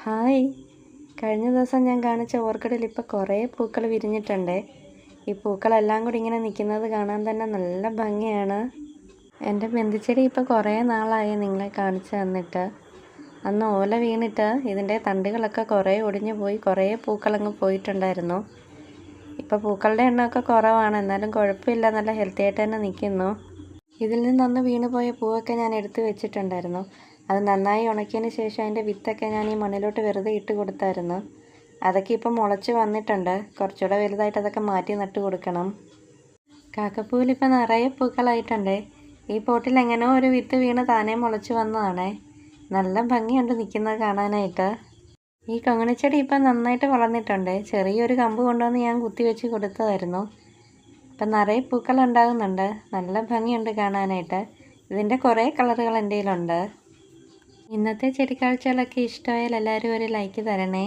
Hi. കഴിഞ്ഞ ദിവസം ഞാൻ കാണിച്ച ഓർക്കിഡിൽ ഇപ്പോൾ കുറേ പൂക്കൾ വിരിഞ്ഞിട്ടുണ്ട്. ഈ പൂക്കളെല്ലാം കൂടി ഇങ്ങനെ നിൽക്കുന്നത് കാണാൻ തന്നെ നല്ല ഭംഗിയാണ്. എൻ്റെ ബന്ധിച്ചെടി ഇപ്പോൾ കുറേ നാളായി നിങ്ങളെ കാണിച്ചു തന്നിട്ട്. അന്ന് ഓല വീണിട്ട് ഇതിൻ്റെ തണ്ടുകളൊക്കെ കുറേ ഒടിഞ്ഞു പോയി, കുറേ പൂക്കളങ്ങ് പോയിട്ടുണ്ടായിരുന്നു. ഇപ്പോൾ പൂക്കളുടെ എണ്ണമൊക്കെ കുറവാണ്, എന്നാലും കുഴപ്പമില്ല, നല്ല ഹെൽത്തി ആയിട്ട് തന്നെ നിൽക്കുന്നു. ഇതിൽ നിന്നൊന്ന് വീണ് പോയ പൂവൊക്കെ ഞാൻ എടുത്ത് വെച്ചിട്ടുണ്ടായിരുന്നു. അത് നന്നായി ഉണക്കിയതിന് ശേഷം അതിൻ്റെ വിത്തൊക്കെ ഞാൻ ഈ മണ്ണിലോട്ട് വെറുതെ ഇട്ട് കൊടുത്തായിരുന്നു. അതൊക്കെ ഇപ്പം മുളച്ച് വന്നിട്ടുണ്ട്. കുറച്ചുകൂടെ വലുതായിട്ട് അതൊക്കെ മാറ്റി നട്ട് കൊടുക്കണം. കാക്കപ്പൂവിലിപ്പോൾ നിറയെ പൂക്കളായിട്ടുണ്ട്. ഈ പോട്ടിൽ എങ്ങനെയോ ഒരു വിത്ത് വീണ് താനേ മുളച്ച് വന്നതാണേ. നല്ല ഭംഗിയുണ്ട് നിൽക്കുന്നത് കാണാനായിട്ട്. ഈ കൊങ്ങണിച്ചെടി ഇപ്പം നന്നായിട്ട് വളർന്നിട്ടുണ്ട്. ചെറിയൊരു കമ്പ് കൊണ്ടുവന്ന് ഞാൻ കുത്തി വെച്ച് കൊടുത്തതായിരുന്നു. ഇപ്പം നിറയെ പൂക്കൾ ഉണ്ടാകുന്നുണ്ട്. നല്ല ഭംഗിയുണ്ട് കാണാനായിട്ട്. ഇതിൻ്റെ കുറേ കളറുകൾ എൻ്റെ കയ്യിലുണ്ട്. ഇന്നത്തെ ചെടിക്കാഴ്ചകളൊക്കെ ഇഷ്ടമായാൽ എല്ലാവരും ഒരു ലൈക്ക് തരണേ.